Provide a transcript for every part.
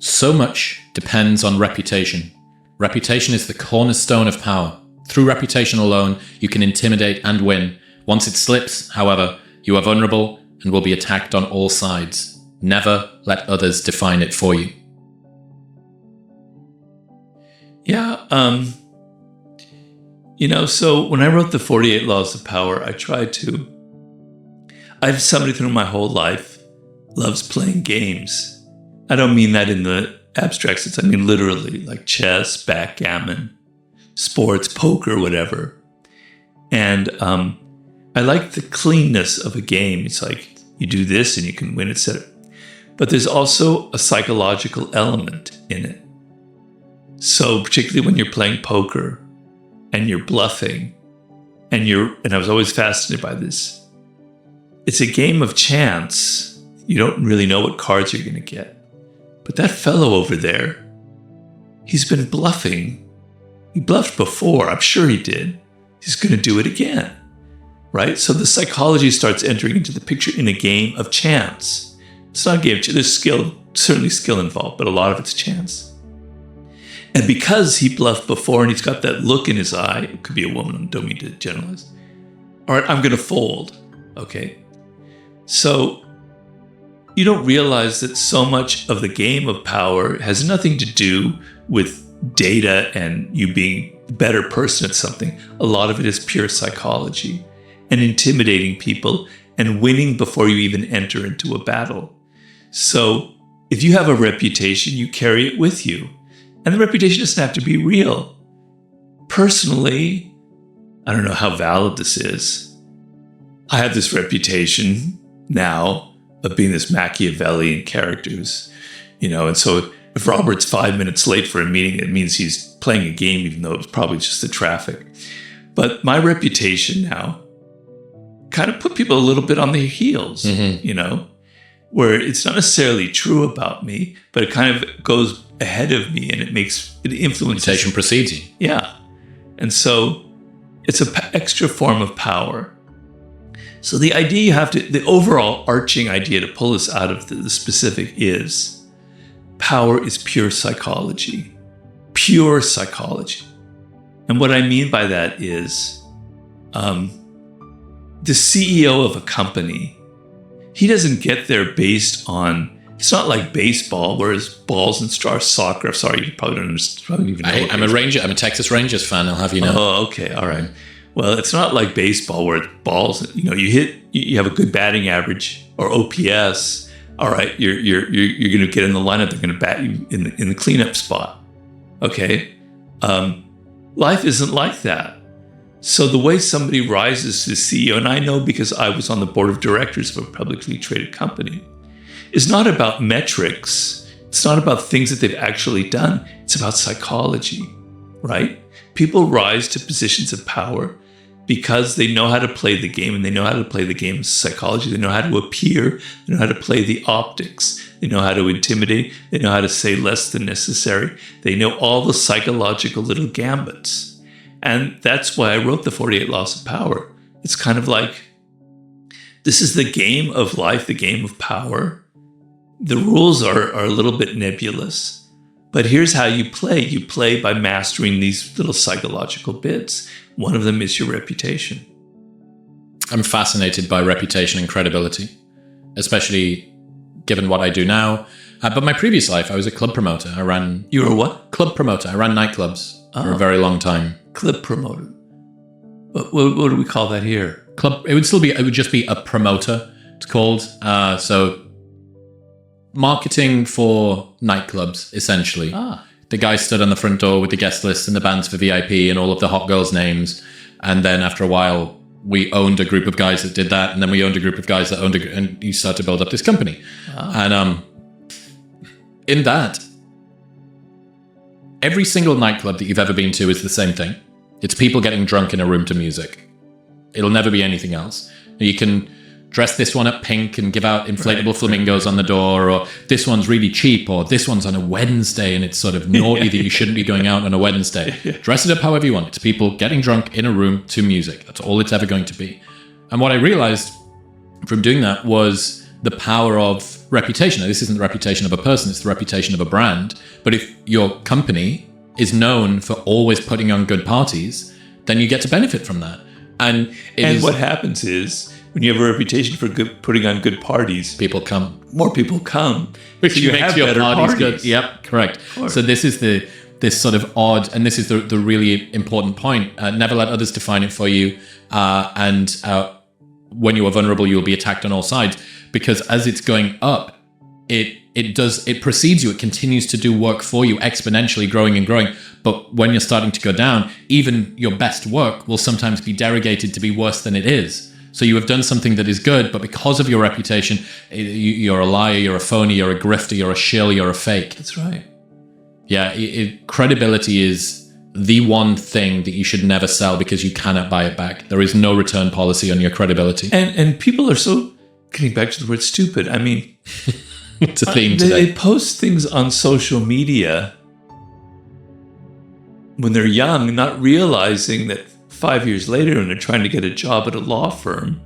So much depends on reputation. Reputation is the cornerstone of power. Through reputation alone, you can intimidate and win. Once it slips, however, you are vulnerable and will be attacked on all sides. Never let others define it for you. Yeah, so when I wrote the 48 Laws of Power, I have somebody through my whole life loves playing games. I don't mean that in the abstract sense. I mean literally, like chess, backgammon, sports, poker, whatever. And I like the cleanness of a game. It's like you do this and you can win, etc. But there's also a psychological element in it. So particularly when you're playing poker and you're bluffing and I was always fascinated by this. It's a game of chance. You don't really know what cards you're going to get. But that fellow over there, he's been bluffing. He bluffed before. I'm sure he did. He's going to do it again, right? So the psychology starts entering into the picture in a game of chance. It's not a game. There's certainly skill involved, but a lot of it's chance. And because he bluffed before and he's got that look in his eye, it could be a woman, I don't mean to generalize. All right, I'm going to fold. Okay. So you don't realize that so much of the game of power has nothing to do with data and you being a better person at something. A lot of it is pure psychology and intimidating people and winning before you even enter into a battle. So if you have a reputation, you carry it with you. And the reputation doesn't have to be real. Personally, I don't know how valid this is. I have this reputation now of being this Machiavellian character and so if Robert's 5 minutes late for a meeting, it means he's playing a game, even though it was probably just the traffic. But my reputation now kind of put people a little bit on their heels, where it's not necessarily true about me, but it kind of goes ahead of me and it influences. Reputation precedes you. Yeah. And so it's an extra form of power. So the idea the overall arching idea to pull us out of the specific is power is pure psychology. Pure psychology. And what I mean by that is the CEO of a company, he doesn't get there based on, it's not like baseball, whereas balls and stars, soccer. Sorry, you probably don't understand. Probably even know I'm a Ranger. I'm a Texas Rangers fan. I'll have you know. Oh, okay. All right. Well, it's not like baseball where balls, you have a good batting average or OPS. All right, you're going to get in the lineup. They're going to bat you in the cleanup spot. Okay. Life isn't like that. So the way somebody rises to CEO, and I know because I was on the board of directors of a publicly traded company, is not about metrics. It's not about things that they've actually done. It's about psychology, right? People rise to positions of power because they know how to play the game, and they know how to play the game of psychology. They know how to appear. They know how to play the optics. They know how to intimidate. They know how to say less than necessary. They know all the psychological little gambits. And that's why I wrote the 48 Laws of Power. It's kind of like, this is the game of life, the game of power. The rules are a little bit nebulous, but here's how you play. You play by mastering these little psychological bits. One of them is your reputation. I'm fascinated by reputation and credibility, especially given what I do now. But my previous life, I was a club promoter. You were a what? Club promoter. I ran nightclubs for a very long time. Club promoter. What do we call that here? Club. It would just be a promoter. It's called. So marketing for nightclubs, essentially. The guy stood on the front door with the guest list and the bands for VIP and all of the hot girls' names. And then after a while, we owned a group of guys that did that. And then we owned a group of guys that owned and you started to build up this company. And in that, every single nightclub that you've ever been to is the same thing. It's people getting drunk in a room to music. It'll never be anything else. You can dress this one up pink and give out inflatable flamingos on the door, or this one's really cheap, or this one's on a Wednesday and it's sort of naughty that you shouldn't be going out on a Wednesday. Dress it up however you want. It's people getting drunk in a room to music. That's all it's ever going to be. And what I realized from doing that was the power of reputation. Now, this isn't the reputation of a person, it's the reputation of a brand. But if your company is known for always putting on good parties, then you get to benefit from that. And what happens is, when you have a reputation for putting on good parties, more people come. Which so you makes have your better parties parties. good. Yep, correct. So this is this sort of odd, and this is the really important point. Never let others define it for you. And when you are vulnerable, you will be attacked on all sides. Because as it's going up, it precedes you. It continues to do work for you, exponentially growing and growing. But when you're starting to go down, even your best work will sometimes be derogated to be worse than it is. So you have done something that is good, but because of your reputation, you're a liar, you're a phony, you're a grifter, you're a shill, you're a fake. That's right. Yeah, credibility is the one thing that you should never sell because you cannot buy it back. There is no return policy on your credibility. And people are so, getting back to the word stupid, I mean... It's a theme today. They post things on social media when they're young, not realizing that 5 years later, when they're trying to get a job at a law firm,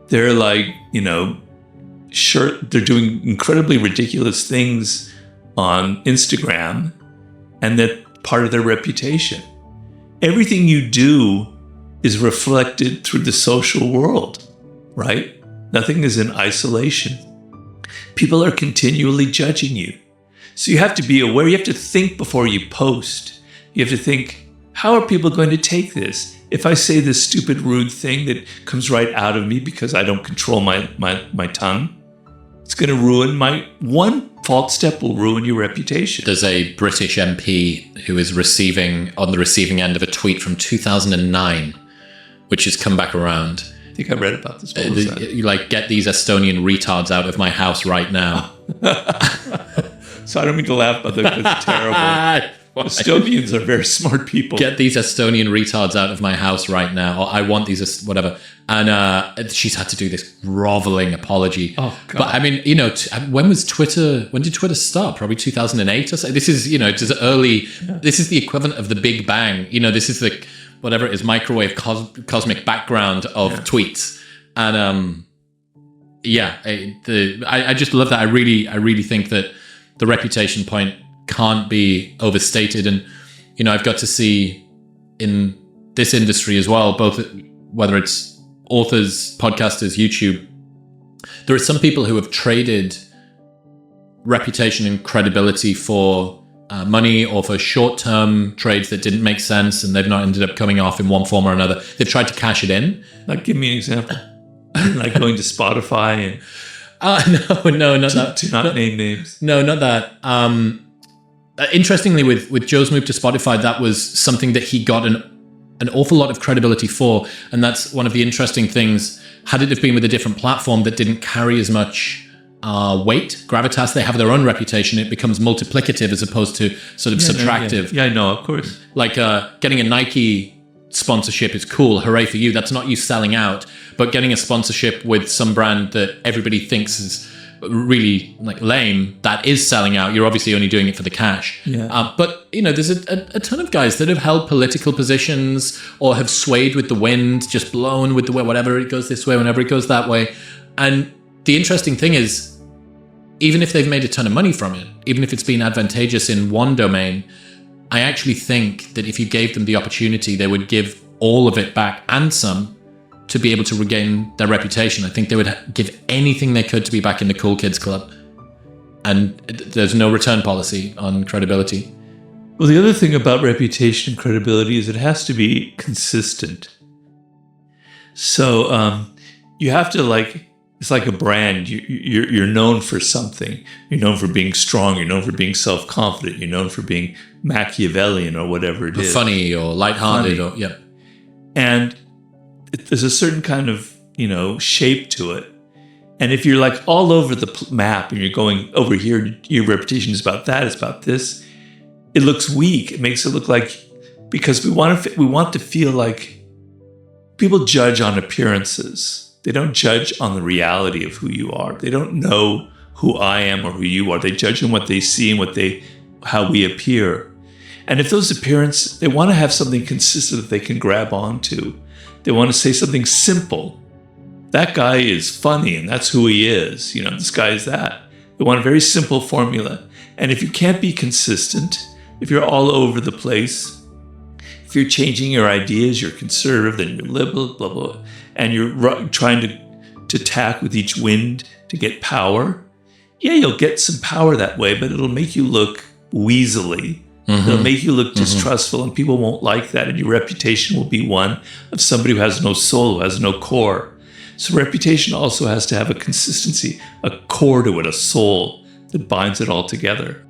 they're like, they're doing incredibly ridiculous things on Instagram, and that's part of their reputation. Everything you do is reflected through the social world, right? Nothing is in isolation. People are continually judging you. So you have to be aware. You have to think before you post. You have to think, how are people going to take this? If I say this stupid, rude thing that comes right out of me because I don't control my tongue, it's going to ruin one false step will ruin your reputation. There's a British MP who is on the receiving end of a tweet from 2009, which has come back around. I think I read about this. Get these Estonian retards out of my house right now. So I don't mean to laugh, but it's terrible. Estonians are very smart people. Get these Estonian retards out of my house right now. Or I want these, whatever. And she's had to do this groveling apology. Oh, God. But I mean, when did Twitter start? Probably 2008 or so. This is, it's as early, this is the equivalent of the Big Bang. This is the, whatever it is, microwave cosmic background of tweets. And I just love that. I really think that the reputation point can't be overstated. And I've got to see in this industry as well, both whether it's authors, podcasters, YouTube, there are some people who have traded reputation and credibility for money, or for short-term trades that didn't make sense and they've not ended up coming off in one form or another. They've tried to cash it in. Like, give me an example. Like going to Spotify and no, not that. To not name names. No, not that. Interestingly, with Joe's move to Spotify, that was something that he got an awful lot of credibility for, and that's one of the interesting things. Had it have been with a different platform that didn't carry as much weight, gravitas, they have their own reputation, it becomes multiplicative as opposed to sort of subtractive. Yeah, I know, of course. Like getting a Nike sponsorship is cool, hooray for you. That's not you selling out, but getting a sponsorship with some brand that everybody thinks is really like lame, that is selling out. You're obviously only doing it for the cash. Yeah. But there's a ton of guys that have held political positions or have swayed with the wind, just blown with the way, whatever it goes this way, whenever it goes that way. And the interesting thing is, even if they've made a ton of money from it, even if it's been advantageous in one domain, I actually think that if you gave them the opportunity, they would give all of it back and some to be able to regain their reputation. I think they would give anything they could to be back in the cool kids club. And there's no return policy on credibility. Well, the other thing about reputation and credibility is it has to be consistent. So you have to it's like a brand. You're known for something. You're known for being strong. You're known for being self-confident. You're known for being Machiavellian or whatever it is. Funny or lighthearted. Or, yeah. And there's a certain kind of, shape to it. And if you're like all over the map and you're going over here, your reputation is about that, it's about this, it looks weak. It makes it look like, because we want to feel like people judge on appearances. They don't judge on the reality of who you are. They don't know who I am or who you are. They judge on what they see and how we appear. And if those appearances, they want to have something consistent that they can grab onto. They want to say something simple that guy is funny and that's who he is. You know, this guy is that. They want a very simple formula. And if you can't be consistent, if you're all over the place, if you're changing your ideas, you're conservative, then you're liberal, blah, blah, and you're trying to tack with each wind to get power, yeah, you'll get some power that way, but it'll make you look weaselly. It'll make you look distrustful, and people won't like that. And your reputation will be one of somebody who has no soul, who has no core. So reputation also has to have a consistency, a core to it, a soul that binds it all together.